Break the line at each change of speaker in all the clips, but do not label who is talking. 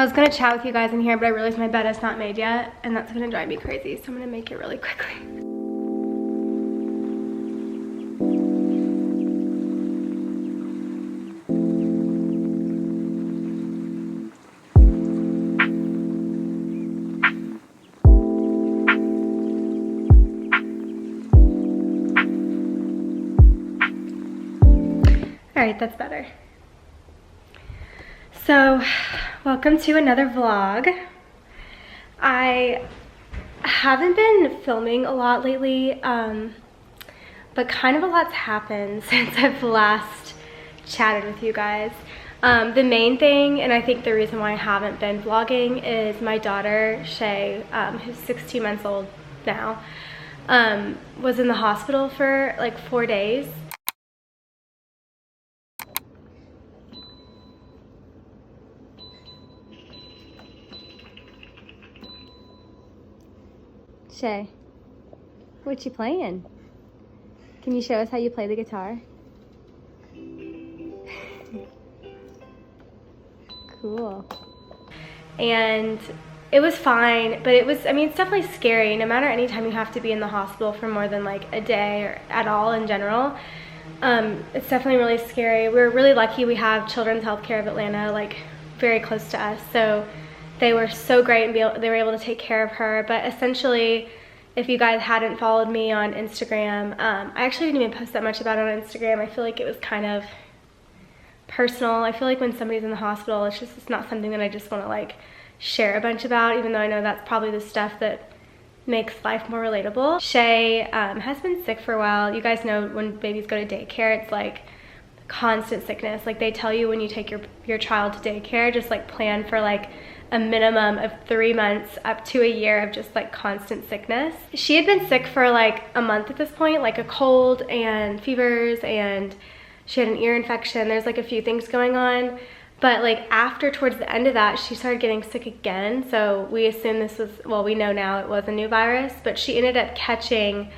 I was gonna chat with you guys in here, but I realized my bed is not made yet, and that's gonna drive me crazy, so I'm gonna make it really quickly. All right, that's better. So, welcome to another vlog. I haven't been filming a lot lately, but kind of a lot's happened since I've last chatted with you guys. The main thing, and I think the reason why I haven't been vlogging, is my daughter, Shay, who's 16 months old now, was in the hospital for like 4 days. Shay, what you playing? Can you show us how you play the guitar? Cool. And it was fine, but it was, I mean, it's definitely scary. No matter any time you have to be in the hospital for more than like a day or at all in general, it's definitely really scary. We're really lucky we have Children's Healthcare of Atlanta like very close to us, so they were so great and they were able to take care of her. But essentially, if you guys hadn't followed me on Instagram, I actually didn't even post that much about it on Instagram. I feel like it was kind of personal. I feel like when somebody's in the hospital, it's not something that I just want to like share a bunch about, even though I know that's probably the stuff that makes life more relatable. Shay has been sick for a while. You guys know when babies go to daycare, it's like constant sickness. Like they tell you when you take your child to daycare, just like plan for like a minimum of 3 months up to a year of just like constant sickness. She had been sick for like a month at this point, like a cold and fevers, and she had an ear infection. There's like a few things going on, but like towards the end of that, she started getting sick again. So we assume this was, well, we know now it was a new virus, but she ended up catching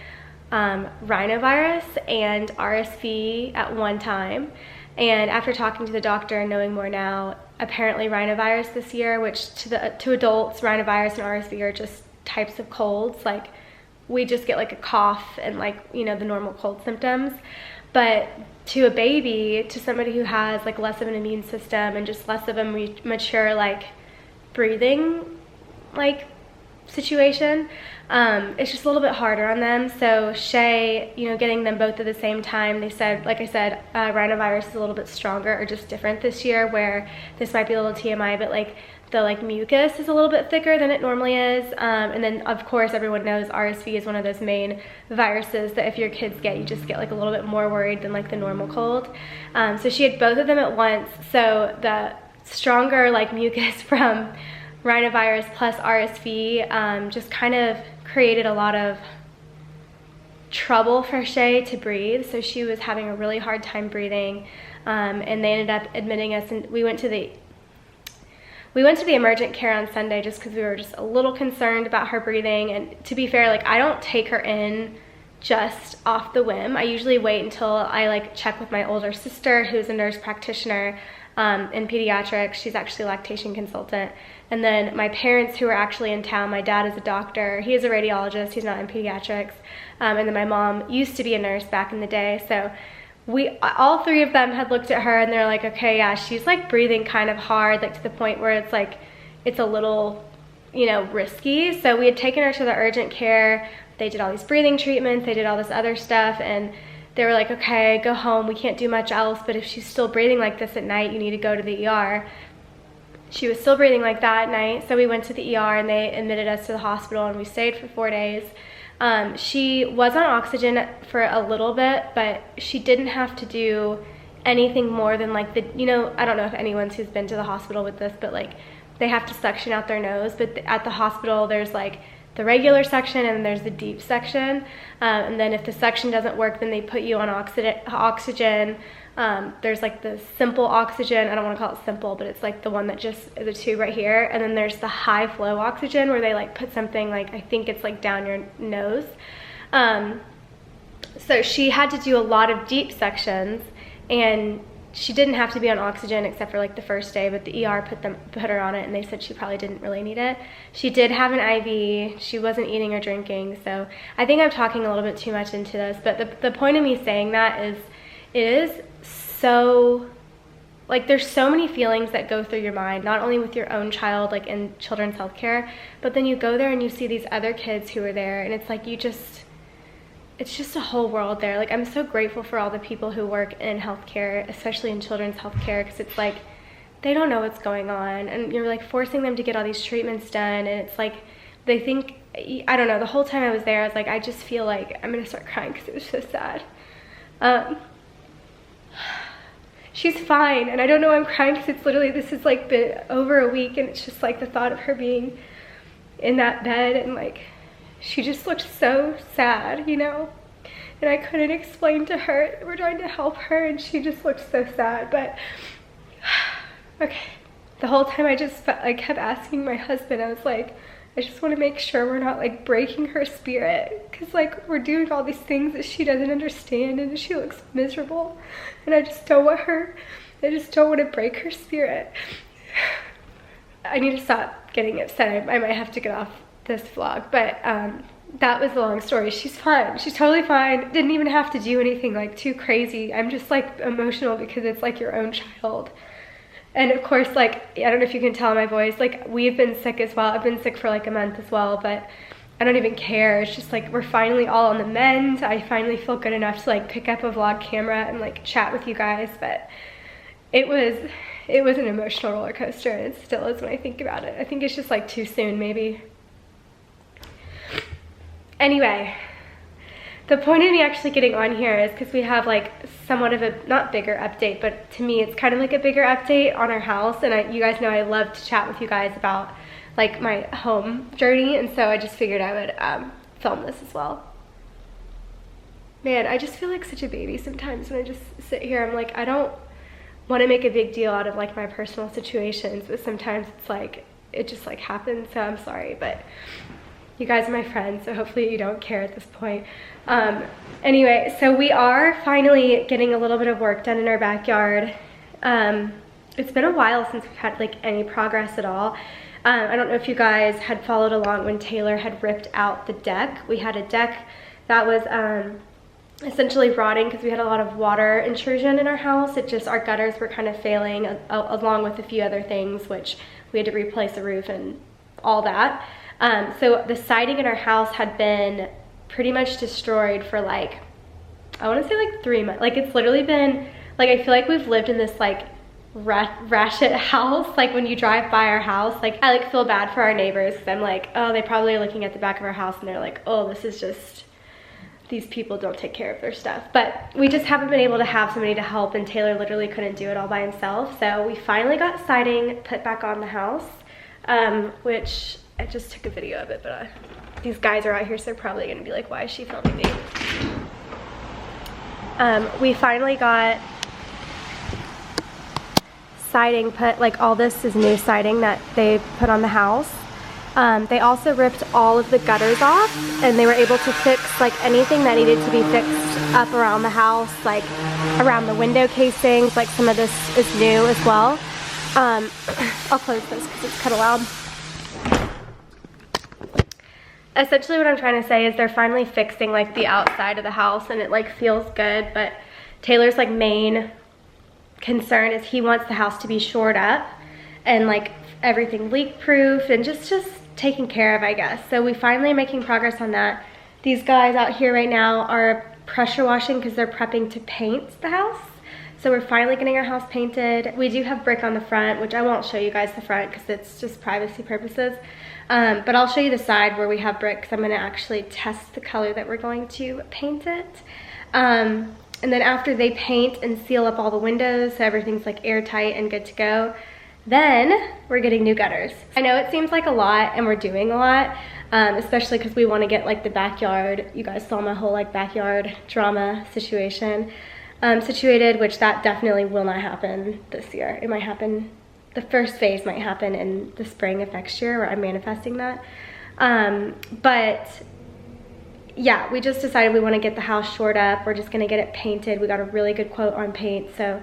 rhinovirus and RSV at one time. And after talking to the doctor and knowing more now, apparently rhinovirus this year, which to adults, rhinovirus and RSV are just types of colds. Like we just get like a cough and like, you know, the normal cold symptoms. But to a baby, to somebody who has like less of an immune system and just less of a mature like breathing like situation, it's just a little bit harder on them. So Shay, you know, getting them both at the same time, they said, like I said, rhinovirus is a little bit stronger or just different this year, where this might be a little TMI, but like the like mucus is a little bit thicker than it normally is. And then of course everyone knows RSV is one of those main viruses that if your kids get, you just get like a little bit more worried than like the normal cold. So she had both of them at once. So the stronger like mucus from rhinovirus plus RSV just kind of created a lot of trouble for Shay to breathe. So she was having a really hard time breathing, and they ended up admitting us, and we went to the emergent care on Sunday just because we were just a little concerned about her breathing. And to be fair, like I don't take her in just off the whim. I usually wait until I like check with my older sister, who's a nurse practitioner in pediatrics. She's actually a lactation consultant. And then my parents, who are actually in town, my dad is a doctor, he is a radiologist, he's not in pediatrics. And then my mom used to be a nurse back in the day. So all three of them had looked at her and they're like, okay, yeah, she's like breathing kind of hard, like to the point where it's like, it's a little, you know, risky. So we had taken her to the urgent care. They did all these breathing treatments, they did all this other stuff, and they were like, okay, go home, we can't do much else, but if she's still breathing like this at night, you need to go to the ER. She was still breathing like that at night, so we went to the ER and they admitted us to the hospital, and we stayed for 4 days. She was on oxygen for a little bit, but she didn't have to do anything more than like you know, I don't know if anyone's who's been to the hospital with this, but like they have to suction out their nose. But at the hospital, there's like the regular section and there's the deep section. And then if the suction doesn't work, then they put you on oxygen. There's like the simple oxygen. I don't want to call it simple, but it's like the one that just the tube right here. And then there's the high flow oxygen where they like put something like, I think it's like down your nose. So she had to do a lot of deep sections, and she didn't have to be on oxygen except for like the first day, but the ER put her on it, and they said she probably didn't really need it. She did have an IV. She wasn't eating or drinking, so I think I'm talking a little bit too much into this, but the point of me saying that is, it is so, like, there's so many feelings that go through your mind, not only with your own child, like in children's healthcare, but then you go there and you see these other kids who are there, and it's like it's just a whole world there. Like, I'm so grateful for all the people who work in healthcare, especially in children's healthcare, because it's like, they don't know what's going on, and you're like forcing them to get all these treatments done, and it's like, they think, I don't know, the whole time I was there, I was like, I just feel like I'm gonna start crying because it was so sad. She's fine, and I don't know why I'm crying, because it's literally, this has like been over a week, and it's just like the thought of her being in that bed, and like, she just looked so sad, you know, and I couldn't explain to her. We're trying to help her, and she just looked so sad. But okay, the whole time I just I kept asking my husband, I was like, I just want to make sure we're not like breaking her spirit, because like, we're doing all these things that she doesn't understand, and she looks miserable, and I just don't want to break her spirit. I need to stop getting upset. I might have to get off this vlog, but that was the long story. She's fine. She's totally fine. Didn't even have to do anything like too crazy. I'm just like emotional because it's like your own child. And of course, like, I don't know if you can tell my voice, like, we've been sick as well. I've been sick for like a month as well, but I don't even care. It's just like, we're finally all on the mend. I finally feel good enough to like pick up a vlog camera and like chat with you guys, but it was an emotional roller coaster, and it still is when I think about it. I think it's just like too soon, maybe. Anyway, the point of me actually getting on here is because we have like somewhat of a, not bigger update, but to me it's kind of like a bigger update on our house, and you guys know I love to chat with you guys about like my home journey, and so I just figured I would film this as well. Man, I just feel like such a baby sometimes when I just sit here. I'm like, I don't want to make a big deal out of like my personal situations, but sometimes it's like, it just like happens, so I'm sorry, but you guys are my friends, so hopefully you don't care at this point. Anyway, so we are finally getting a little bit of work done in our backyard. It's been a while since we've had like any progress at all. I don't know if you guys had followed along when Taylor had ripped out the deck. We had a deck that was essentially rotting because we had a lot of water intrusion in our house. It just, our gutters were kind of failing, along with a few other things, which we had to replace the roof and all that. So the siding in our house had been pretty much destroyed for like, I want to say like 3 months. Like, it's literally been, like, I feel like we've lived in this like ratchet house. Like, when you drive by our house, like, I like feel bad for our neighbors, because I'm like, oh, they probably are looking at the back of our house and they're like, oh, this is just, these people don't take care of their stuff. But we just haven't been able to have somebody to help, and Taylor literally couldn't do it all by himself. So we finally got siding put back on the house, which I just took a video of it, but these guys are out here, so they're probably gonna be like, why is she filming me? We finally got siding put, like, all this is new siding that they put on the house. They also ripped all of the gutters off, and they were able to fix like anything that needed to be fixed up around the house, like around the window casings. Like, some of this is new as well. I'll close this because it's kind of loud. Essentially what I'm trying to say is they're finally fixing like the outside of the house, and it like feels good, but Taylor's like main concern is he wants the house to be shored up and like everything leak proof and just taken care of, I guess. So we finally are making progress on that. These guys out here right now are pressure washing because they're prepping to paint the house. So we're finally getting our house painted. We do have brick on the front, which I won't show you guys the front because it's just privacy purposes. But I'll show you the side where we have brick, because I'm going to actually test the color that we're going to paint it. And then after they paint and seal up all the windows so everything's like airtight and good to go, then we're getting new gutters. I know it seems like a lot, and we're doing a lot, especially because we want to get like the backyard. You guys saw my whole like backyard drama situation situated, which that definitely will not happen this year. It might happen, the first phase might happen in the spring of next year, where I'm manifesting that. But yeah, we just decided we want to get the house shored up. We're just going to get it painted. We got a really good quote on paint, so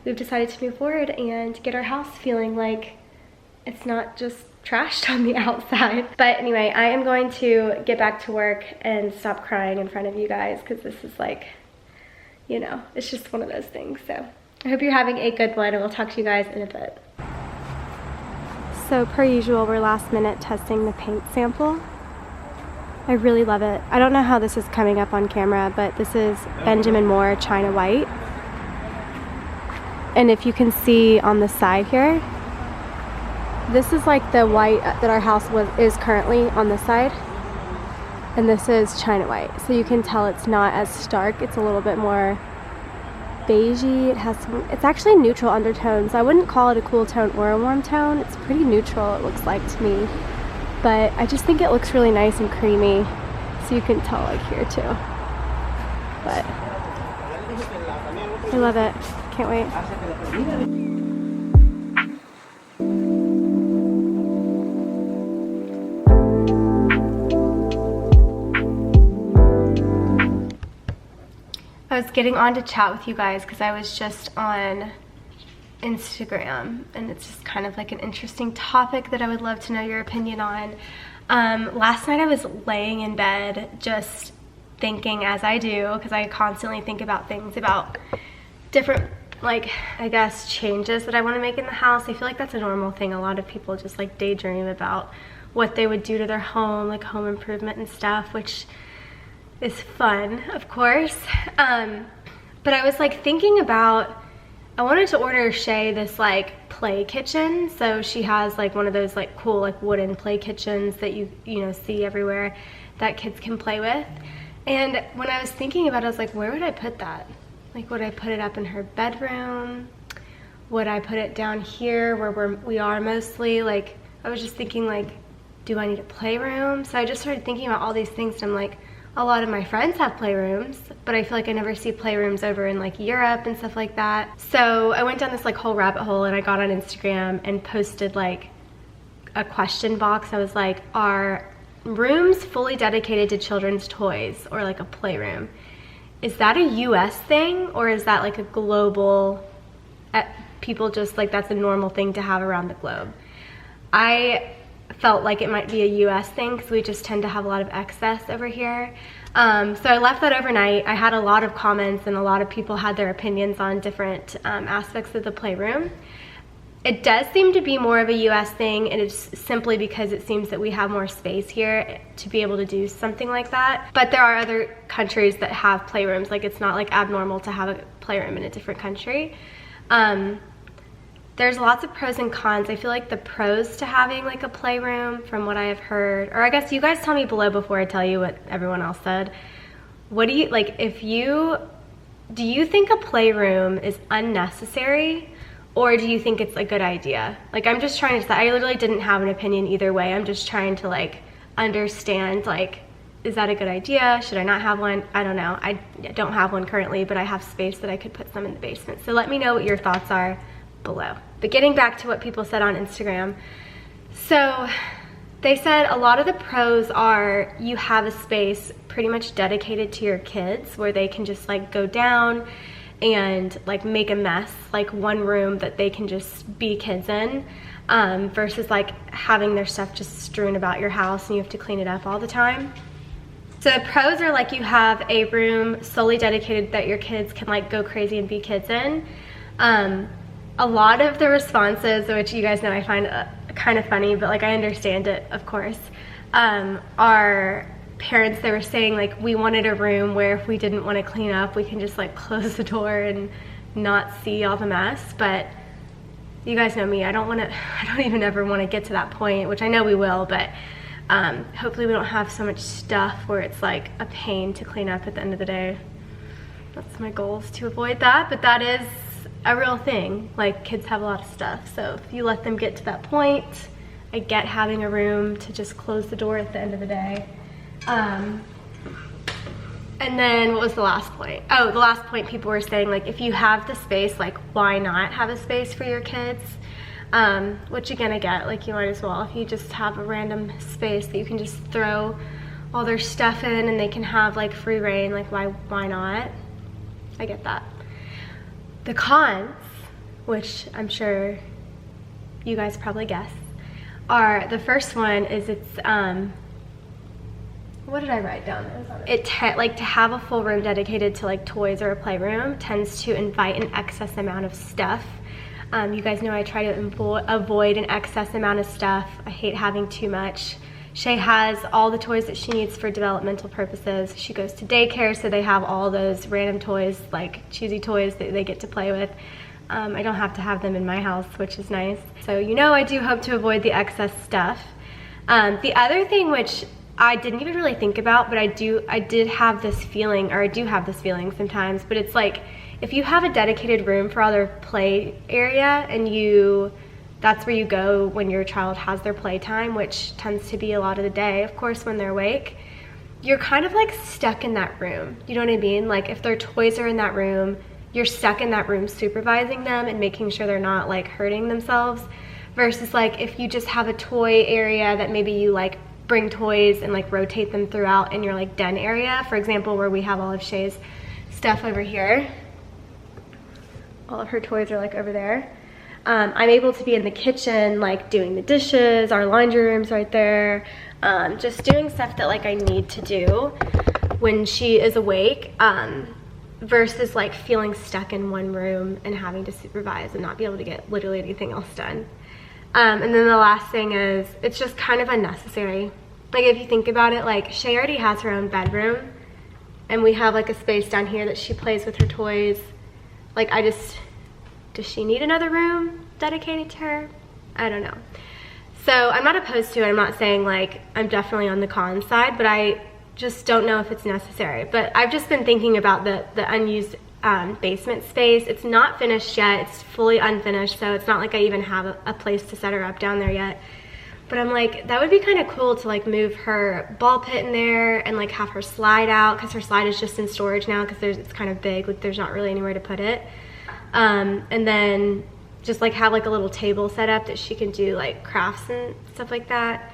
we've decided to move forward and get our house feeling like it's not just trashed on the outside. But anyway, I am going to get back to work and stop crying in front of you guys, because this is like, you know, it's just one of those things. So I hope you're having a good one, and we'll talk to you guys in a bit. So per usual, we're last minute testing the paint sample. I really love it. I don't know how this is coming up on camera, but this is Benjamin Moore China White. And if you can see on the side here, this is like the white that our house is currently on this side. And this is China White. So you can tell it's not as stark. It's a little bit more beigey. It has some, it's actually neutral undertones. I wouldn't call it a cool tone or a warm tone. It's pretty neutral, it looks like to me. But I just think it looks really nice and creamy. So you can tell like here too. But I love it. Can't wait. I was getting on to chat with you guys because I was just on Instagram, and it's just kind of like an interesting topic that I would love to know your opinion on. Last night I was laying in bed just thinking, as I do, because I constantly think about things, about different, like, I guess, changes that I want to make in the house. I feel like that's a normal thing. A lot of people just like daydream about what they would do to their home, like home improvement and stuff, which is fun, of course. But I was like thinking about, I wanted to order Shay this like play kitchen. So she has like one of those like cool like wooden play kitchens that you know see everywhere that kids can play with. And when I was thinking about it, I was like, where would I put that? Like, would I put it up in her bedroom? Would I put it down here where we are mostly? Like, I was just thinking, like, do I need a playroom? So I just started thinking about all these things, and I'm like, a lot of my friends have playrooms, but I feel like I never see playrooms over in like Europe and stuff like that. So I went down this like whole rabbit hole, and I got on Instagram and posted like a question box. I was like, are rooms fully dedicated to children's toys, or like a playroom? Is that a US thing, or is that like a global, people just like, that's a normal thing to have around the globe? I felt like it might be a US thing because we just tend to have a lot of excess over here. So I left that overnight. I had a lot of comments, and a lot of people had their opinions on different aspects of the playroom. It does seem to be more of a US thing, and it's simply because it seems that we have more space here to be able to do something like that. But there are other countries that have playrooms. Like, it's not like abnormal to have a playroom in a different country. There's lots of pros and cons. I feel like the pros to having like a playroom, from what I have heard, or I guess you guys tell me below before I tell you what everyone else said. What do you, like, do you think a playroom is unnecessary, or do you think it's a good idea? Like, I'm just trying to decide. I literally didn't have an opinion either way. I'm just trying to like understand, like, is that a good idea? Should I not have one? I don't know. I don't have one currently, but I have space that I could put some in the basement. So let me know what your thoughts are below. But getting back to what people said on Instagram, so they said a lot of the pros are you have a space pretty much dedicated to your kids where they can just like go down and like make a mess, like one room that they can just be kids in, versus like having their stuff just strewn about your house and you have to clean it up all the time. So the pros are like you have a room solely dedicated that your kids can like go crazy and be kids in. A lot of the responses, which you guys know I find kind of funny, but like I understand it, of course, are parents. They were saying like, we wanted a room where if we didn't want to clean up, we can just like close the door and not see all the mess. But you guys know me, I don't even ever want to get to that point, which I know we will, but hopefully we don't have so much stuff where it's like a pain to clean up at the end of the day. That's my goal, is to avoid that, but that is a real thing. Like, kids have a lot of stuff, so if you let them get to that point, I get having a room to just close the door at the end of the day. And then what was the last point? Oh, the last point, people were saying like, if you have the space, like why not have a space for your kids? Which again, I get, like you might as well. If you just have a random space that you can just throw all their stuff in and they can have like free reign, like why not? I get that. The cons, which I'm sure you guys probably guessed, are the first one is it's what did I write down? Like to have a full room dedicated to like toys or a playroom tends to invite an excess amount of stuff. You guys know I try to avoid an excess amount of stuff. I hate having too much. Shay has all the toys that she needs for developmental purposes. She goes to daycare, so they have all those random toys, like choosy toys that they get to play with. I don't have to have them in my house, which is nice. So you know I do hope to avoid the excess stuff. The other thing, which I didn't even really think about, but I did have this feeling, or I do have this feeling sometimes, but it's like if you have a dedicated room for all their play area and that's where you go when your child has their playtime, which tends to be a lot of the day, of course, when they're awake, you're kind of like stuck in that room. You know what I mean? Like if their toys are in that room, you're stuck in that room supervising them and making sure they're not like hurting themselves, versus like if you just have a toy area that maybe you like bring toys and like rotate them throughout in your like den area, for example, where we have all of Shay's stuff over here. All of her toys are like over there. I'm able to be in the kitchen, like doing the dishes, our laundry room's right there, just doing stuff that like I need to do when she is awake, versus like feeling stuck in one room and having to supervise and not be able to get literally anything else done. And then the last thing is, it's just kind of unnecessary. Like if you think about it, like Shay already has her own bedroom and we have like a space down here that she plays with her toys. Like does she need another room dedicated to her? I don't know. So I'm not opposed to it. I'm not saying like I'm definitely on the con side, but I just don't know if it's necessary. But I've just been thinking about the unused basement space. It's not finished yet. It's fully unfinished, so it's not like I even have a place to set her up down there yet. But I'm like, that would be kind of cool to like move her ball pit in there and like have her slide out, because her slide is just in storage now because it's kind of big. Like there's not really anywhere to put it. And then just like have like a little table set up that she can do like crafts and stuff like that.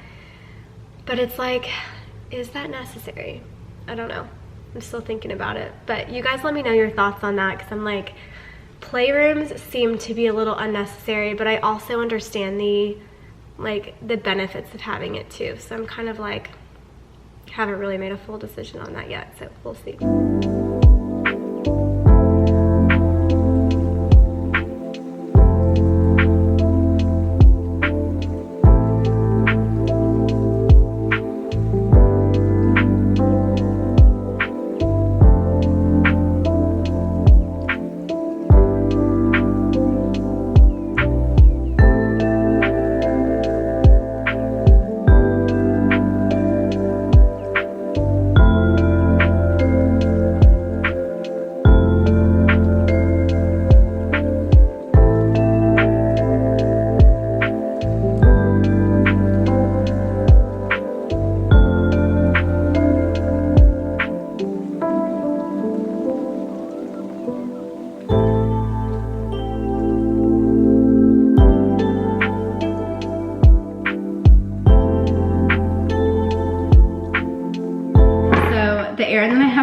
But it's like, is that necessary? I don't know. I'm still thinking about it. But you guys let me know your thoughts on that, because I'm like, playrooms seem to be a little unnecessary, but I also understand the benefits of having it too. So I'm kind of like, haven't really made a full decision on that yet, so we'll see.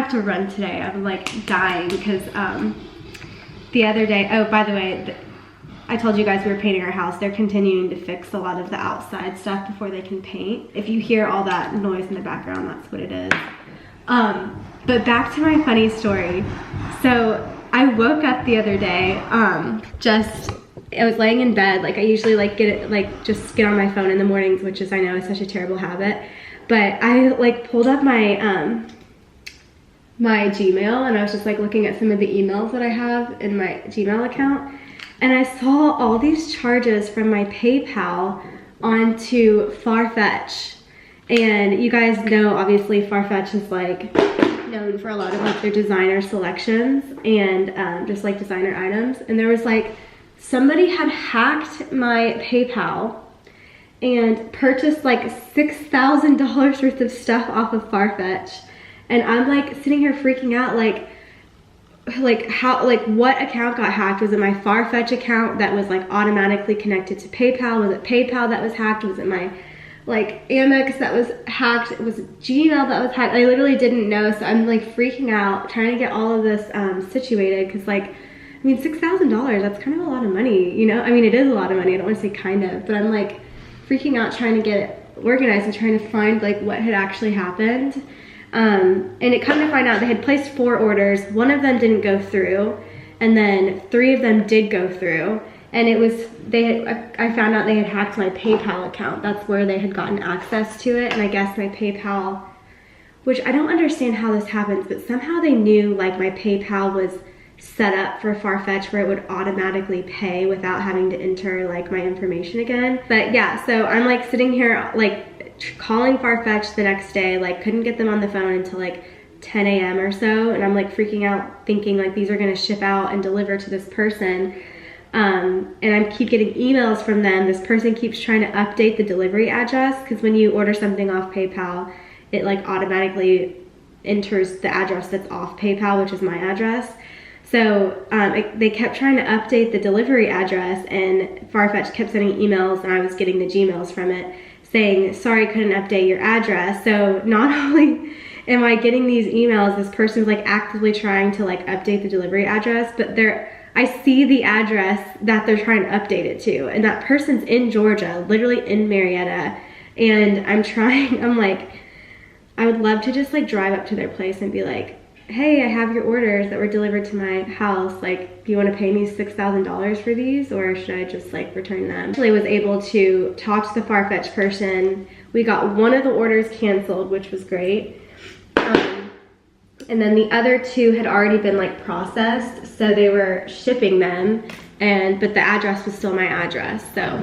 To run today. I'm like dying because the other day, oh by the way, I told you guys we were painting our house. They're continuing to fix a lot of the outside stuff before they can paint. If you hear all that noise in the background, that's what it is. But back to my funny story. So I woke up the other day, I was laying in bed, like I usually like just get on my phone in the mornings, which is, I know, is such a terrible habit. But I like pulled up my my Gmail, and I was just like looking at some of the emails that I have in my Gmail account, and I saw all these charges from my PayPal onto Farfetch. And you guys know, obviously, Farfetch is like known for a lot of like their designer selections and just like designer items. And there was like, somebody had hacked my PayPal and purchased like $6,000 worth of stuff off of Farfetch. And I'm like sitting here freaking out, like how, like what account got hacked? Was it my Farfetch account that was like automatically connected to PayPal? Was it PayPal that was hacked? Was it my like Amex that was hacked? Was it Gmail that was hacked? I literally didn't know, so I'm like freaking out, trying to get all of this situated, because like I mean, $6,000, that's kind of a lot of money, you know? I mean, it is a lot of money, I don't want to say kind of, but I'm like freaking out trying to get it organized and trying to find like what had actually happened. And it come to find out they had placed 4 orders, 1 of them didn't go through, and then 3 of them did go through. And it was, I found out they had hacked my PayPal account. That's where they had gotten access to it. And I guess my PayPal, which I don't understand how this happens, but somehow they knew like my PayPal was set up for Farfetch where it would automatically pay without having to enter like my information again. But yeah, so I'm like sitting here like calling Farfetch the next day, like couldn't get them on the phone until like 10 a.m. or so. And I'm like freaking out thinking like these are gonna ship out and deliver to this person. And I keep getting emails from them. This person keeps trying to update the delivery address because when you order something off PayPal, it like automatically enters the address that's off PayPal, which is my address. So they kept trying to update the delivery address, and Farfetch kept sending emails, and I was getting the Gmails from it saying, sorry, couldn't update your address. So not only am I getting these emails, this person's like actively trying to like update the delivery address, but I see the address that they're trying to update it to, and that person's in Georgia, literally in Marietta, and I'm like, I would love to just like drive up to their place and be like, hey, I have your orders that were delivered to my house, like, do you want to pay me $6,000 for these, or should I just like return them? I was able to talk to the Farfetch person. We got one of the orders canceled, which was great. And then the other 2 had already been like processed, so they were shipping them, but the address was still my address. So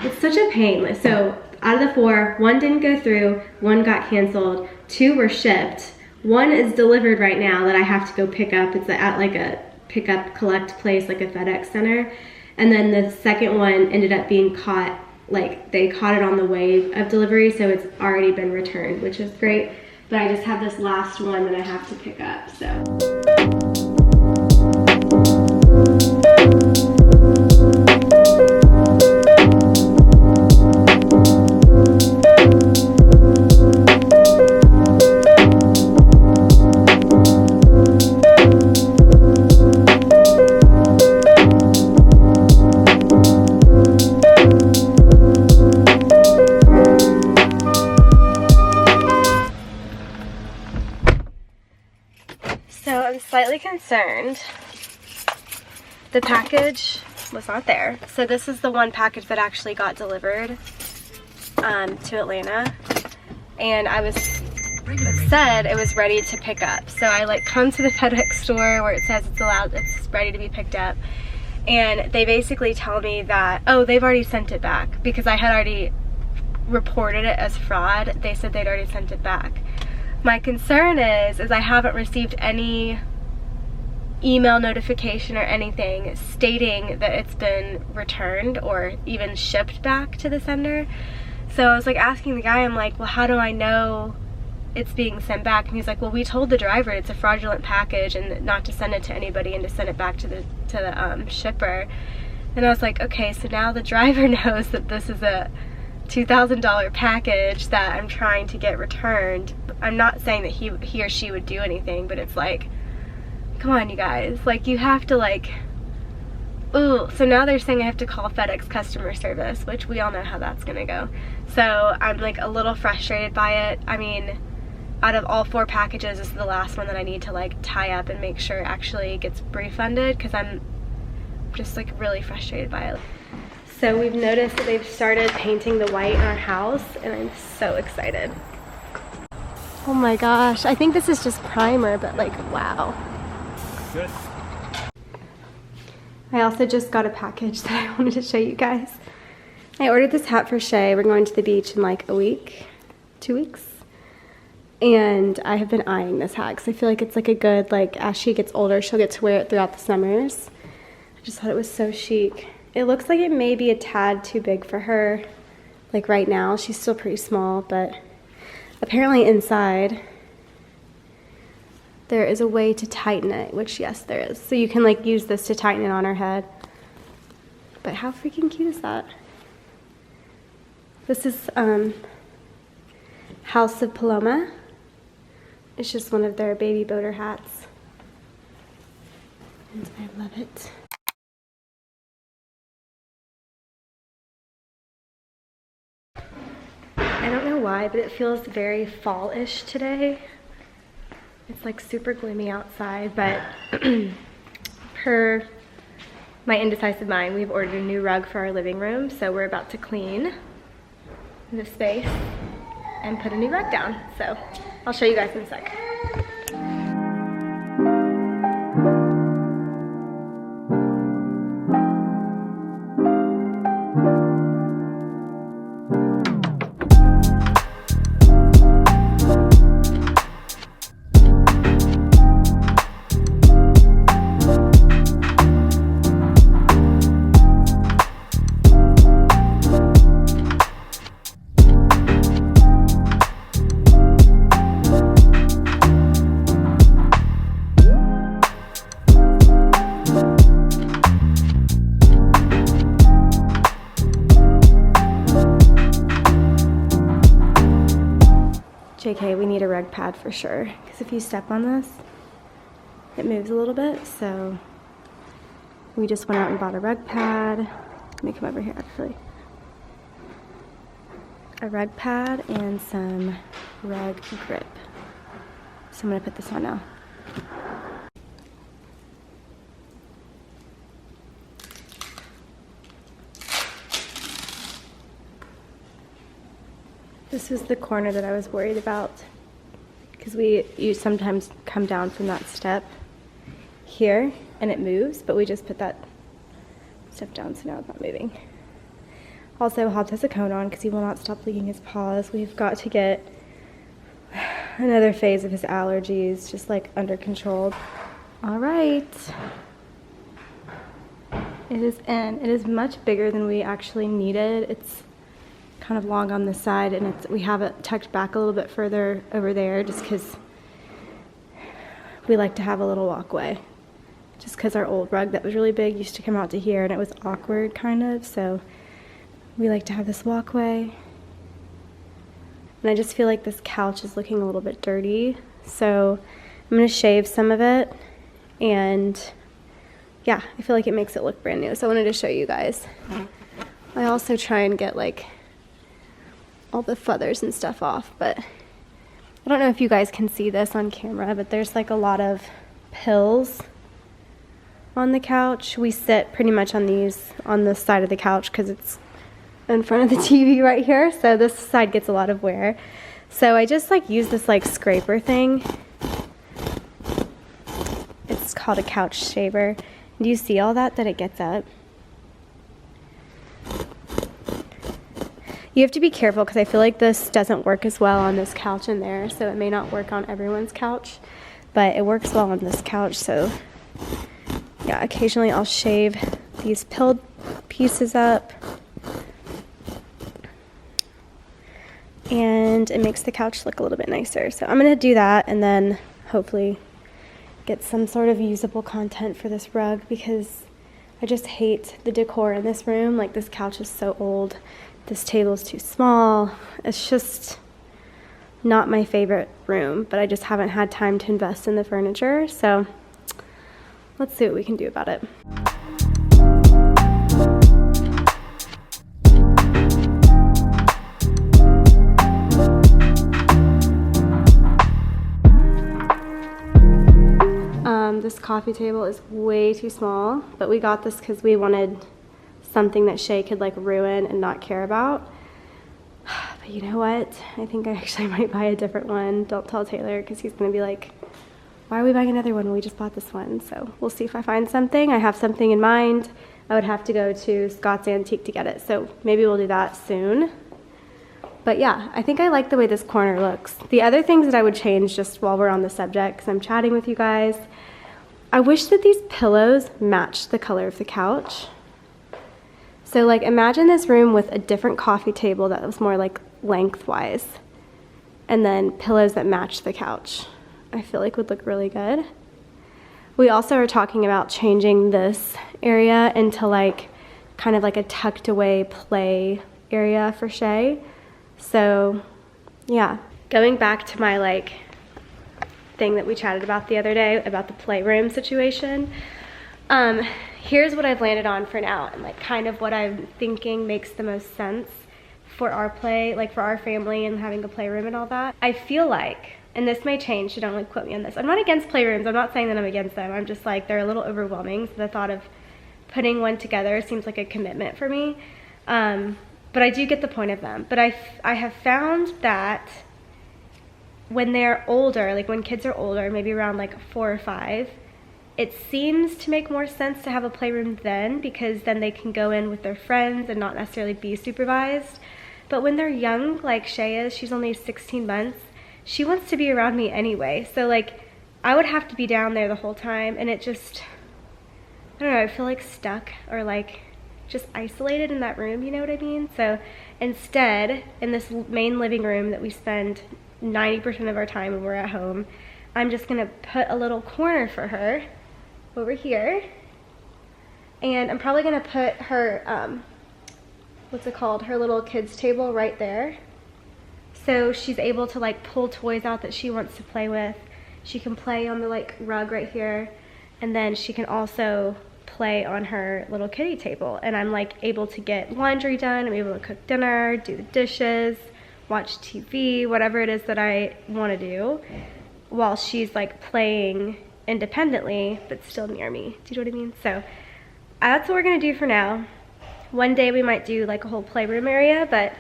it's such a pain. So out of the 4, 1 didn't go through, 1 got canceled, 2 were shipped, 1 is delivered right now that I have to go pick up. It's at like a pick up collect place, like a FedEx center. And then the second one ended up being caught, like they caught it on the way of delivery, so it's already been returned, which is great. But I just have this last one that I have to pick up, so. So I'm slightly concerned. The package was not there. So this is the one package that actually got delivered to Atlanta. And it said it was ready to pick up. So I like come to the FedEx store where it says it's ready to be picked up. And they basically tell me that, oh, they've already sent it back because I had already reported it as fraud. They said they'd already sent it back. My concern is I haven't received any email notification or anything stating that it's been returned or even shipped back to the sender. So I was like asking the guy, I'm like, well, how do I know it's being sent back? And he's like, well, we told the driver it's a fraudulent package and not to send it to anybody and to send it back to the shipper. And I was like, okay, so now the driver knows that this is a $2,000 package that I'm trying to get returned. I'm not saying that he or she would do anything, but it's like, come on, you guys, like you have to like, ooh. So now they're saying I have to call FedEx customer service, which we all know how that's gonna go. So I'm like a little frustrated by it. I mean, out of all 4 packages, this is the last one that I need to like tie up and make sure it actually gets refunded, because I'm just like really frustrated by it. So we've noticed that they've started painting the white in our house, and I'm so excited. Oh my gosh, I think this is just primer, but like, wow. Good. I also just got a package that I wanted to show you guys. I ordered this hat for Shay. We're going to the beach in like a week, 2 weeks. And I have been eyeing this hat because I feel like it's like a good, like as she gets older, she'll get to wear it throughout the summers. I just thought it was so chic. It looks like it may be a tad too big for her, like right now. She's still pretty small, but apparently inside there is a way to tighten it, which yes, there is. So you can like use this to tighten it on her head. But how freaking cute is that? This is House of Paloma. It's just one of their baby boater hats. And I I love it. I don't know why, but it feels very fall-ish today. It's like super gloomy outside, but per my indecisive mind, we've ordered a new rug for our living room, so we're about to clean the space and put a new rug down. So I'll show you guys in a sec. JK, we need a rug pad for sure, because if you step on this, it moves a little bit, so we just went out and bought a rug pad. Let me come over here actually. A rug pad and some rug grip. So I'm gonna put this on now. This was the corner that I was worried about, because you sometimes come down from that step here and it moves, but we just put that step down so now it's not moving. Also, Hobbs has a cone on because he will not stop licking his paws. We've got to get another phase of his allergies just like under control. All right, it is in. It is much bigger than we actually needed. It's kind of long on this side, and we have it tucked back a little bit further over there just because we like to have a little walkway, just because our old rug that was really big used to come out to here and it was awkward kind of, so we like to have this walkway. And I just feel like this couch is looking a little bit dirty, so I'm going to shave some of it, and yeah, I feel like it makes it look brand new, so I wanted to show you guys. I also try and get like all the feathers and stuff off, but I don't know if you guys can see this on camera, but there's like a lot of pills on the couch. We sit pretty much on these on this side of the couch because it's in front of the TV right here, so this side gets a lot of wear. So I just like use this like scraper thing. It's called a couch shaver. Do you see all that it gets up? You have to be careful because I feel like this doesn't work as well on this couch in there, so it may not work on everyone's couch, but it works well on this couch. So yeah, occasionally I'll shave these pilled pieces up, and it makes the couch look a little bit nicer. So I'm gonna do that and then hopefully get some sort of usable content for this rug, because I just hate the decor in this room. Like, this couch is so old. This table is too small. It's just not my favorite room, but I just haven't had time to invest in the furniture. So let's see what we can do about it. This coffee table is way too small, but we got this because we wanted something that Shay could like ruin and not care about. But you know what? I think I actually might buy a different one. Don't tell Taylor, because he's gonna be like, why are we buying another one when we just bought this one? So we'll see if I find something. I have something in mind. I would have to go to Scott's Antique to get it, so maybe we'll do that soon. But yeah, I think I like the way this corner looks. The other things that I would change, just while we're on the subject, because I'm chatting with you guys, I wish that these pillows matched the color of the couch. So like, imagine this room with a different coffee table that was more like lengthwise, and then pillows that match the couch. I feel like would look really good. We also are talking about changing this area into like kind of like a tucked away play area for Shay. So yeah, going back to my like thing that we chatted about the other day about the playroom situation, Here's what I've landed on for now, and like kind of what I'm thinking makes the most sense for our play, like for our family and having a playroom and all that. I feel like, and this may change, so don't like quote me on this, I'm not against playrooms. I'm not saying that I'm against them. I'm just like, they're a little overwhelming. So the thought of putting one together seems like a commitment for me. But I do get the point of them. But I have found that when they're older, like when kids are older, maybe around like 4 or 5, it seems to make more sense to have a playroom then, because then they can go in with their friends and not necessarily be supervised. But when they're young, like Shay is, she's only 16 months, she wants to be around me anyway. So like I would have to be down there the whole time, and it just, I don't know, I feel like stuck or like just isolated in that room, you know what I mean? So instead, in this main living room that we spend 90% of our time when we're at home, I'm just gonna put a little corner for her over here, and I'm probably gonna put her what's it called, her little kids table right there, so she's able to like pull toys out that she wants to play with. She can play on the like rug right here, and then she can also play on her little kiddie table, and I'm like able to get laundry done, I'm able to cook dinner, do the dishes, watch TV, whatever it is that I want to do, while she's like playing independently but still near me. Do you know what I mean? So that's what we're gonna do for now. One day we might do like a whole playroom area, but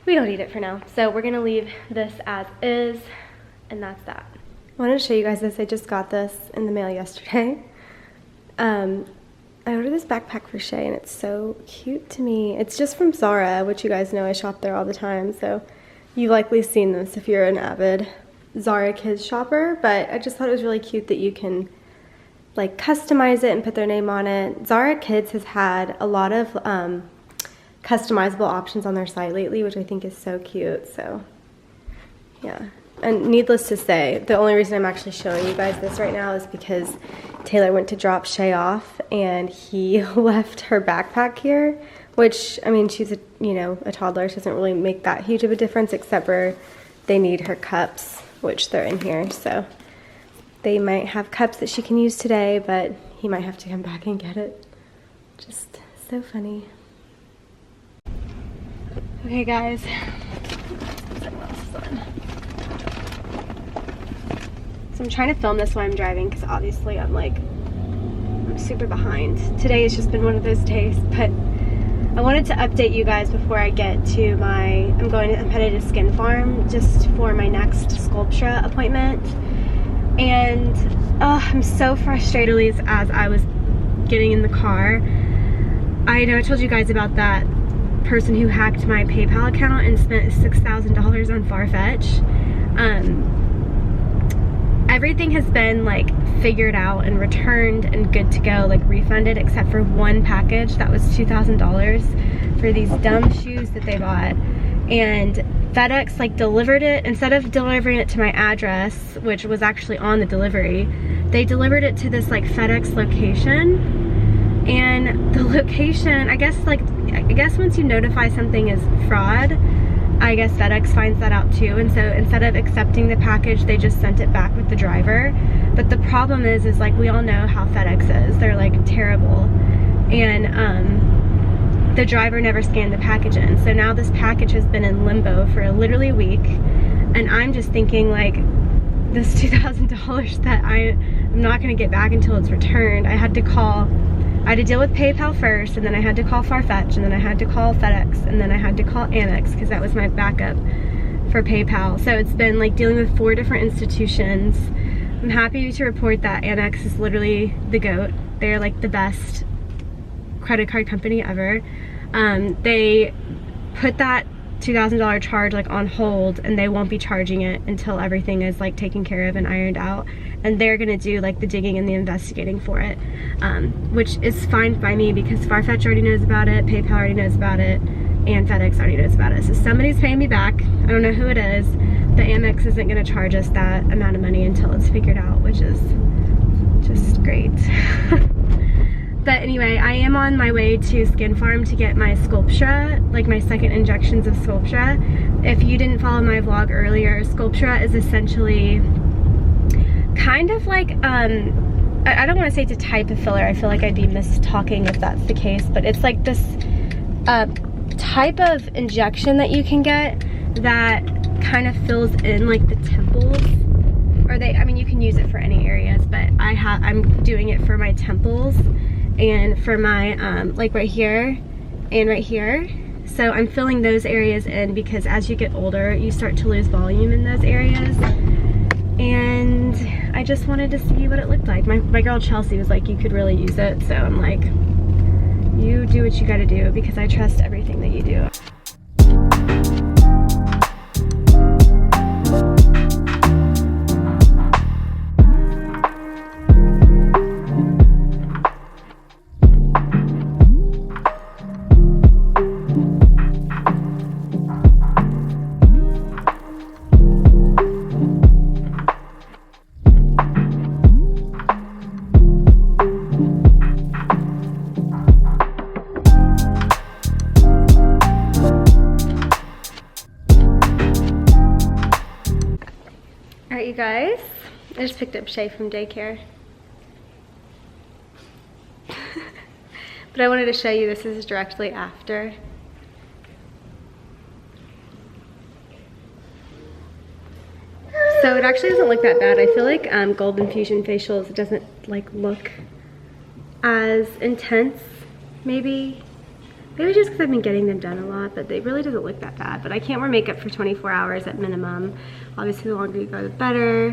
we don't need it for now. So we're gonna leave this as is, and that's that. I wanted to show you guys this. I just got this in the mail yesterday. I ordered this backpack for Shay, and it's so cute to me. It's just from Zara, which you guys know I shop there all the time, so you've likely seen this if you're an avid Zara kids shopper, but I just thought it was really cute that you can like customize it and put their name on it. Zara Kids has had a lot of customizable options on their site lately, which I think is so cute. So yeah, and needless to say, the only reason I'm actually showing you guys this right now is because Taylor went to drop Shay off and he left her backpack here, which, I mean, she's a, you know, a toddler, so it doesn't really make that huge of a difference, except for they need her cups, which they're in here. So they might have cups that she can use today, but he might have to come back and get it. Just so funny. Okay guys, so I'm trying to film this while I'm driving, because obviously I'm super behind. Today has just been one of those days, but I wanted to update you guys before I get to I'm headed to SkinPharm just for my next Sculptra appointment. And I'm so frustrated as I was getting in the car. I know I told you guys about that person who hacked my PayPal account and spent $6,000 on Farfetch. Everything has been like figured out and returned and good to go, like refunded, except for one package that was $2,000 for these dumb shoes that they bought. And FedEx like delivered it, instead of delivering it to my address, which was actually on the delivery, they delivered it to this like FedEx location. And the location, I guess once you notify something is fraud, I guess FedEx finds that out too, and so instead of accepting the package, they just sent it back with the driver. But the problem is like, we all know how FedEx is. They're like terrible. And the driver never scanned the package in. So now this package has been in limbo for literally a week. And I'm just thinking like, this $2,000 that I'm not gonna get back until it's returned. I had to deal with PayPal first, and then I had to call Farfetch, and then I had to call FedEx, and then I had to call Amex, because that was my backup for PayPal. So it's been like dealing with 4 different institutions. I'm happy to report that Amex is literally the GOAT. They're like the best credit card company ever. They put that $2,000 charge like on hold, and they won't be charging it until everything is like taken care of and ironed out. And they're gonna do like the digging and the investigating for it, which is fine by me because Farfetch already knows about it, PayPal already knows about it, and FedEx already knows about it. So somebody's paying me back. I don't know who it is, but Amex isn't gonna charge us that amount of money until it's figured out, which is just great. But anyway, I am on my way to SkinPharm to get my Sculptra, like my second injections of Sculptra. If you didn't follow my vlog earlier, Sculptra is essentially kind of like I don't want to say it's a type of filler. I feel like I'd be mis-talking if that's the case, but it's like this type of injection that you can get that kind of fills in like the temples. Or I mean, you can use it for any areas, but I'm doing it for my temples and for my, like right here and right here. So I'm filling those areas in because as you get older, you start to lose volume in those areas. And I just wanted to see what it looked like. My girl Chelsea was like, you could really use it. So I'm like, you do what you gotta do because I trust everything that you do. Alright you guys, I just picked up Shay from daycare. But I wanted to show you, this is directly after. So it actually doesn't look that bad. I feel like Gold Infusion facials doesn't like look as intense, maybe just because I've been getting them done a lot, but it really doesn't look that bad. But I can't wear makeup for 24 hours at minimum. Obviously the longer you go, the better.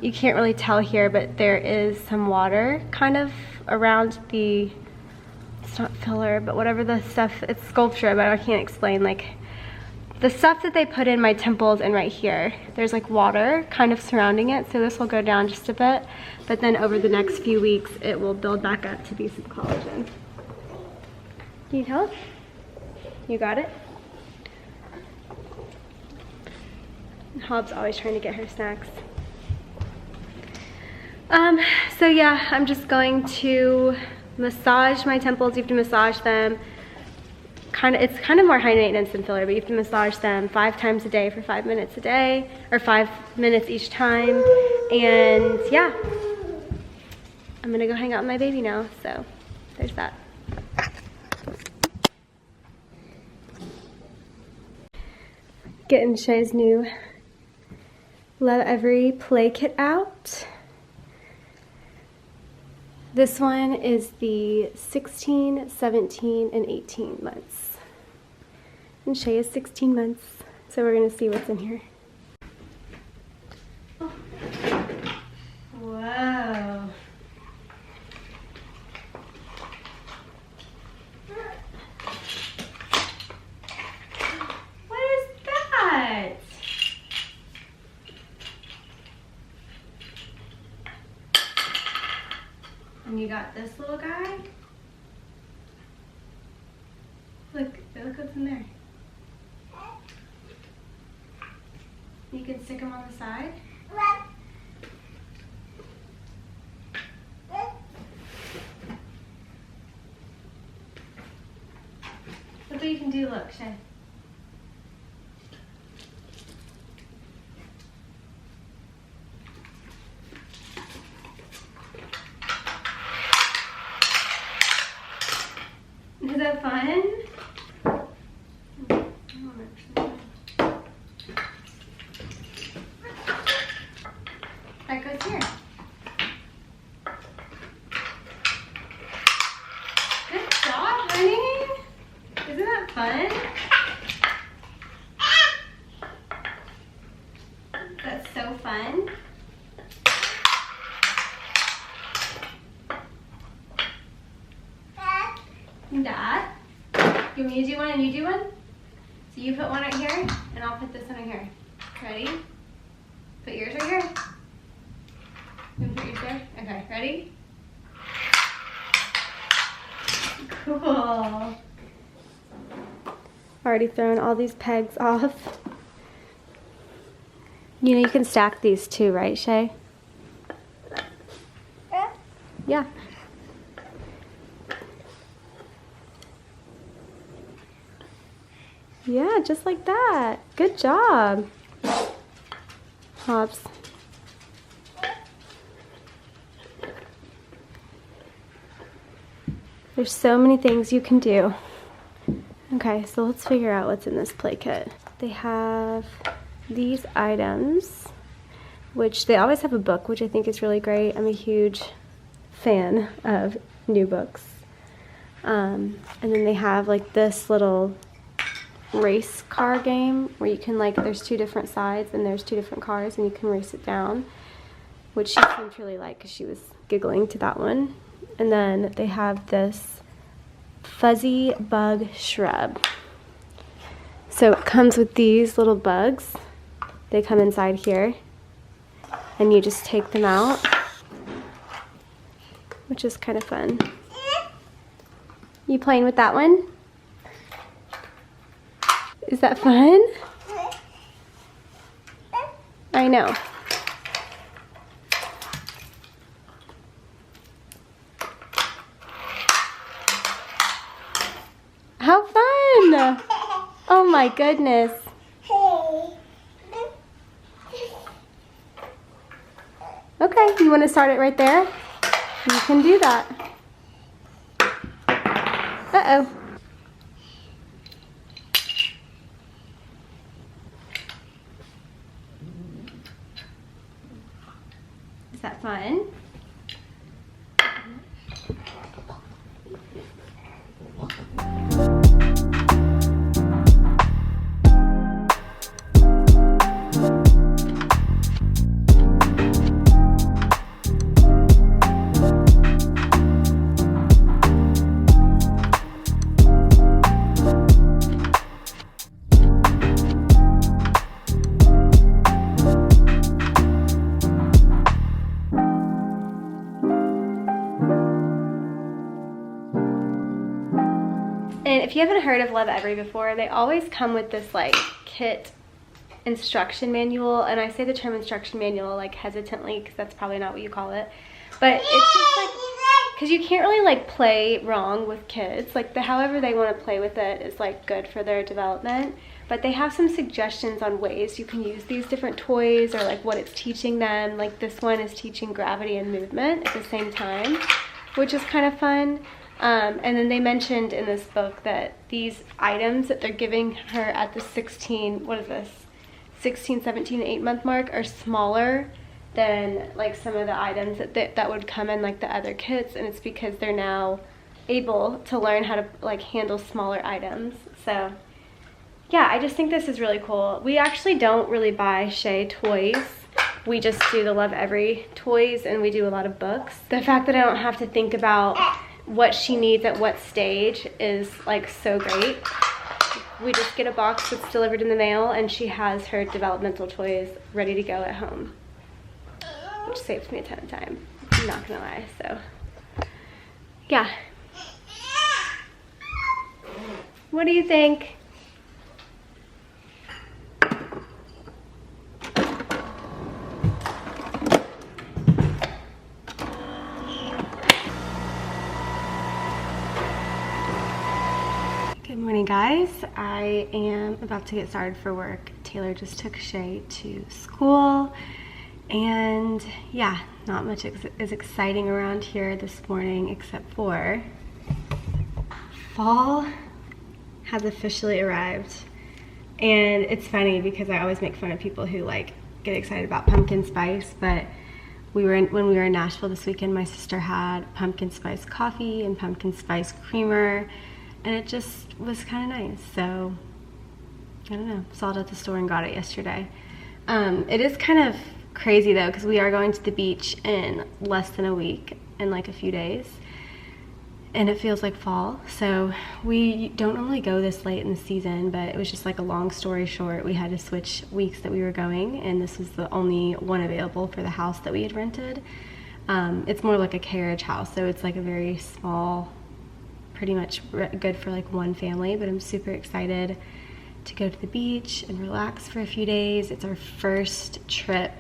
You can't really tell here, but there is some water kind of around the, it's not filler, but whatever the stuff, it's Sculptra, but I can't explain, like the stuff that they put in my temples and right here, there's like water kind of surrounding it, so this will go down just a bit, but then over the next few weeks it will build back up to be some collagen. Can you tell? You got it? Hobbs always trying to get her snacks. So yeah, I'm just going to massage my temples. You have to massage them. It's kind of more high maintenance than filler, but you have to massage them 5 times a day for 5 minutes a day, or 5 minutes each time. And yeah, I'm gonna go hang out with my baby now, so there's that. Getting Shay's new Lovevery play kit out. This one is the 16, 17, and 18 months. And Shay is 16 months, so we're gonna see what's in here. Whoa. What is that? And you got this little guy. Look what's in there. You can stick him on the side. Look what you can do, look, Shay. Is that fun? That goes here. Good job, honey. Isn't that fun? That's so fun. Dad, you want me to do one and you do one? So you put one right here, and I'll put this one right here. Ready? Put yours right here. You put yours there? Okay, ready? Cool. Already thrown all these pegs off. You know you can stack these too, right, Shay? Yeah. Yeah, just like that. Good job. Hobbs. There's so many things you can do. Okay, so let's figure out what's in this play kit. They have these items, which they always have a book, which I think is really great. I'm a huge fan of new books. And then they have like this little race car game where you can like, there's two different sides and there's two different cars and you can race it down, which she seemed to really like because she was giggling to that one. And then they have this fuzzy bug shrub. So it comes with these little bugs. They come inside here and you just take them out, which is kind of fun. You playing with that one? Is that fun? I know. How fun! Oh my goodness. Okay, you want to start it right there? You can do that. Uh-oh. Is that fun? And if you haven't heard of Lovevery before, they always come with this like kit instruction manual, and I say the term instruction manual like hesitantly because that's probably not what you call it, but it's just like, because you can't really like play wrong with kids, like however they want to play with it is like good for their development, but they have some suggestions on ways you can use these different toys or like what it's teaching them. Like this one is teaching gravity and movement at the same time, which is kind of fun. And then they mentioned in this book that these items that they're giving her at the 16, 17, 8-month mark are smaller than like some of the items that would come in like the other kits, and it's because they're now able to learn how to like handle smaller items. So yeah, I just think this is really cool. We actually don't really buy Shay toys. We just do the Lovevery toys, and we do a lot of books. The fact that I don't have to think about what she needs at what stage is like so great. We just get a box that's delivered in the mail and she has her developmental toys ready to go at home, which saves me a ton of time, I'm not gonna lie. So yeah, what do you think? Good morning, guys. I am about to get started for work. Taylor just took Shay to school, and yeah, not much is exciting around here this morning except for fall has officially arrived. And it's funny because I always make fun of people who like get excited about pumpkin spice, but when we were in Nashville this weekend, my sister had pumpkin spice coffee and pumpkin spice creamer, and it just was kind of nice. So I don't know, saw it at the store and got it yesterday. It is kind of crazy though, because we are going to the beach in less than a week, in like a few days, and it feels like fall. So we don't normally go this late in the season, but it was just like a long story short, we had to switch weeks that we were going, and this was the only one available for the house that we had rented. It's more like a carriage house, so it's like a very small, pretty much good for like one family, but I'm super excited to go to the beach and relax for a few days. It's our first trip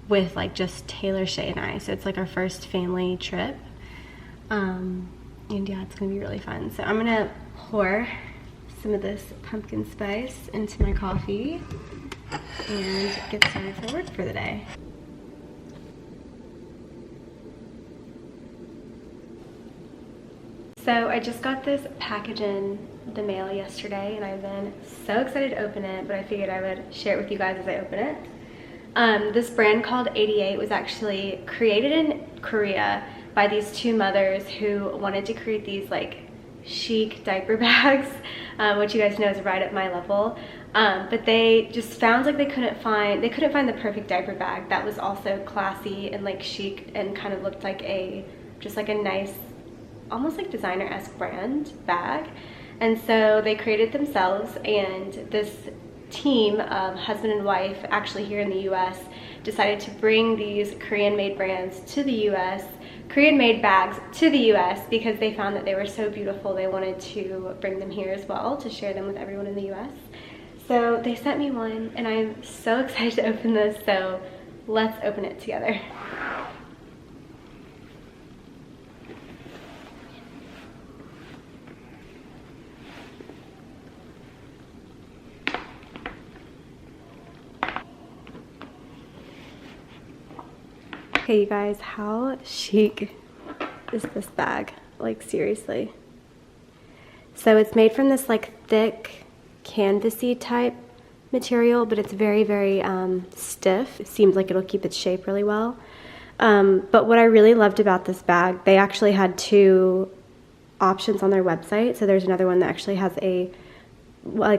with like just Taylor, Shay, and I, so it's like our first family trip. And yeah, it's gonna be really fun. So I'm gonna pour some of this pumpkin spice into my coffee and get started for work for the day. So I just got this package in the mail yesterday and I've been so excited to open it, but I figured I would share it with you guys as I open it. This brand called 88 was actually created in Korea by these two mothers who wanted to create these like chic diaper bags, which you guys know is right at my level. But they just found like they couldn't find the perfect diaper bag that was also classy and like chic and kind of looked like just like a nice, almost like designer-esque brand bag. And so they created themselves, and this team of husband and wife actually here in the US decided to bring these Korean-made brands to the US, Korean-made bags to the US, because they found that they were so beautiful they wanted to bring them here as well to share them with everyone in the US. So they sent me one and I'm so excited to open this, so let's open it together. Okay, you guys, how chic is this bag? Like, seriously. So it's made from this like thick canvasy type material, but it's very, very stiff. It seems like it'll keep its shape really well. But what I really loved about this bag, they actually had two options on their website. So there's another one that actually has a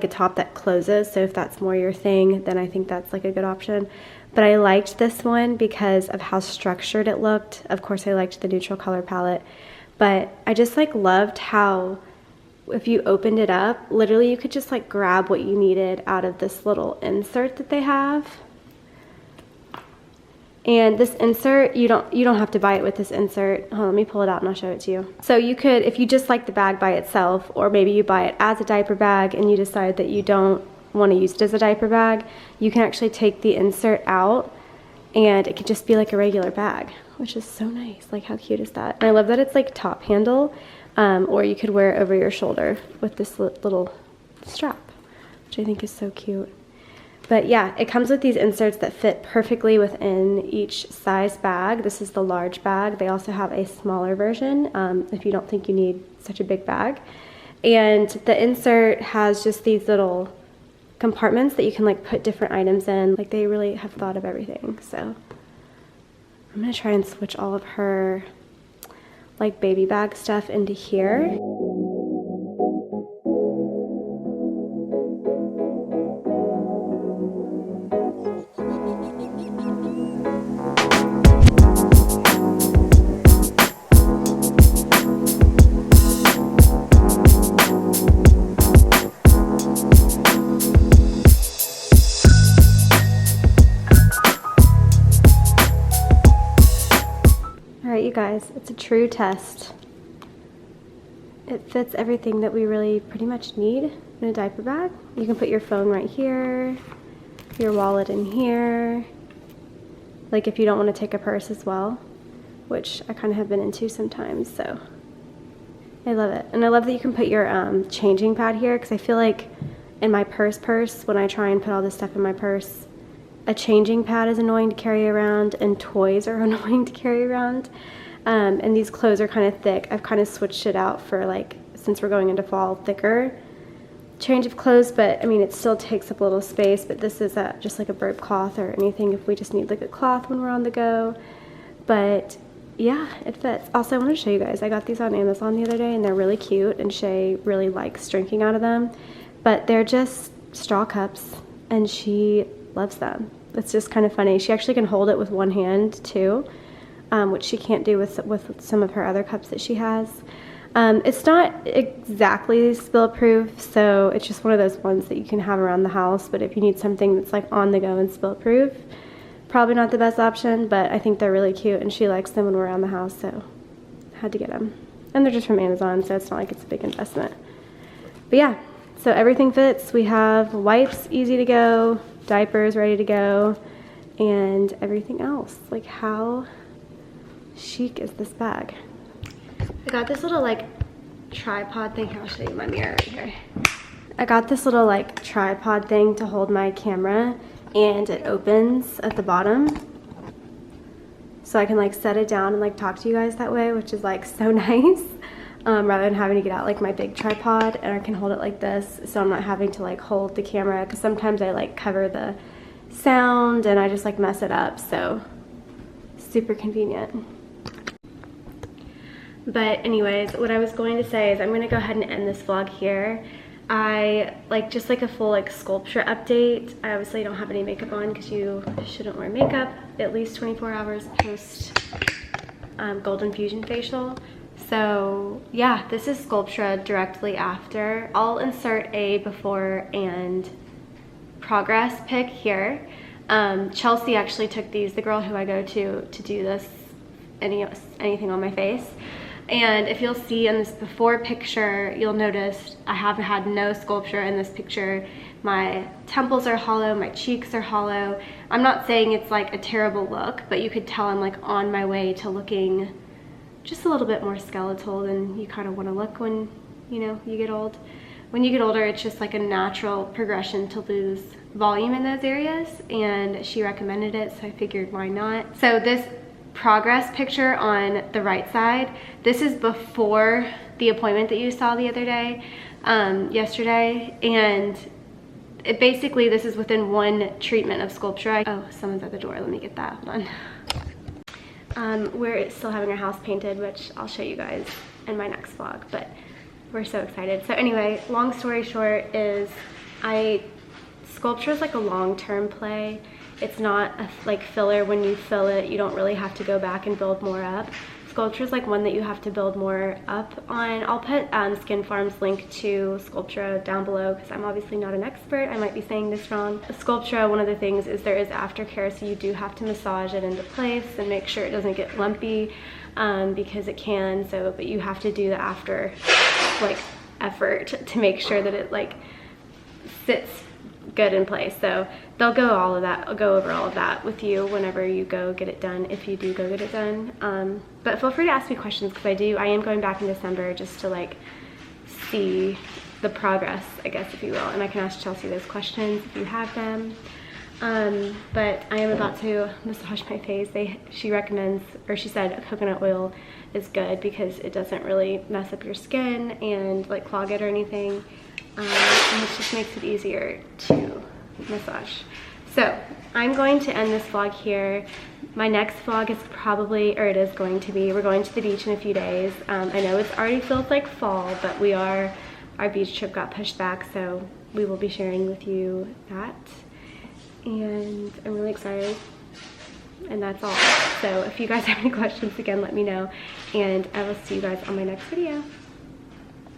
top that closes. So if that's more your thing, then I think that's like a good option. But I liked this one because of how structured it looked. Of course, I liked the neutral color palette, but I just like loved how if you opened it up, literally you could just like grab what you needed out of this little insert that they have. And this insert, you don't have to buy it with this insert. Hold on, let me pull it out and I'll show it to you. So you could, if you just like the bag by itself, or maybe you buy it as a diaper bag and you decide that you don't want to use it as a diaper bag, you can actually take the insert out and it could just be like a regular bag, which is so nice. Like, how cute is that? And I love that it's like top handle, or you could wear it over your shoulder with this little strap, which I think is so cute. But yeah, it comes with these inserts that fit perfectly within each size bag. This is the large bag. They also have a smaller version if you don't think you need such a big bag. And the insert has just these little compartments that you can like put different items in. Like, they really have thought of everything. So I'm gonna try and switch all of her like baby bag stuff into here. You guys, it's a true test. It fits everything that we really pretty much need in a diaper bag. You can put your phone right here, your wallet in here, like if you don't want to take a purse as well, which I kind of have been into sometimes. So I love it. And I love that you can put your changing pad here, because I feel like in my purse when I try and put all this stuff in my purse, a changing pad is annoying to carry around and toys are annoying to carry around. And these clothes are kind of thick. I've kind of switched it out for, like, since we're going into fall, thicker change of clothes, but I mean, it still takes up a little space. But this is just like a burp cloth or anything if we just need like a cloth when we're on the go. But yeah, it fits. Also, I want to show you guys, I got these on Amazon the other day and they're really cute, and Shay really likes drinking out of them, but they're just straw cups and she loves them. It's just kind of funny. She actually can hold it with one hand too, which she can't do with some of her other cups that she has. It's not exactly spill proof, so it's just one of those ones that you can have around the house, but if you need something that's like on the go and spill proof, probably not the best option, but I think they're really cute and she likes them when we're around the house, so I had to get them. And they're just from Amazon, so it's not like it's a big investment. But yeah, so everything fits. We have wipes easy to go, diapers ready to go, and everything else. Like, how chic is this bag? I got this little like tripod thing. I'll show you my mirror right here. I got this little like tripod thing to hold my camera, and it opens at the bottom, so I can like set it down and like talk to you guys that way, which is like so nice. rather than having to get out like my big tripod, and I can hold it like this, so I'm not having to like hold the camera, because sometimes I like cover the sound and I just like mess it up, so super convenient. But anyways, what I was going to say is I'm gonna go ahead and end this vlog here. I just like a full like Sculptra update. I obviously don't have any makeup on because you shouldn't wear makeup at least 24 hours post Golden Fusion facial. So yeah, this is Sculptra directly after. I'll insert a before and progress pic here. Chelsea actually took these, the girl who I go to do this, anything on my face. And if you'll see in this before picture, you'll notice I have had no Sculptra in this picture. My temples are hollow, my cheeks are hollow. I'm not saying it's like a terrible look, but you could tell I'm like on my way to looking just a little bit more skeletal than you kind of want to look when, you know, you get old. When you get older, it's just like a natural progression to lose volume in those areas, and she recommended it, so I figured why not. So this progress picture on the right side, this is before the appointment that you saw the other day, yesterday, and it basically, this is within one treatment of Sculptra. Oh, someone's at the door, let me get that, hold on. We're still having our house painted, which I'll show you guys in my next vlog, but we're so excited. So anyway, long story short is Sculptra is like a long-term play. It's not a, like filler. When you fill it, you don't really have to go back and build more up. Sculptra is like one that you have to build more up on. I'll put SkinPharm's link to Sculptra down below because I'm obviously not an expert. I might be saying this wrong. Sculptra, one of the things is there is aftercare, so you do have to massage it into place and make sure it doesn't get lumpy, because it can. So, but you have to do the after like effort to make sure that it like sits good in place. So they'll go over all of that with you whenever you go get it done, if you do go get it done. But feel free to ask me questions, because I am going back in December just to like see the progress, I guess, if you will, and I can ask Chelsea those questions if you have them. But I am about to massage my face. She recommends, or she said coconut oil is good because it doesn't really mess up your skin and like clog it or anything. And it just makes it easier to massage. So I'm going to end this vlog here. My next vlog is probably, or it is going to be, we're going to the beach in a few days. I know it already feels like fall, but our beach trip got pushed back, so we will be sharing with you that. And I'm really excited. And that's all. So if you guys have any questions, again, let me know. And I will see you guys on my next video.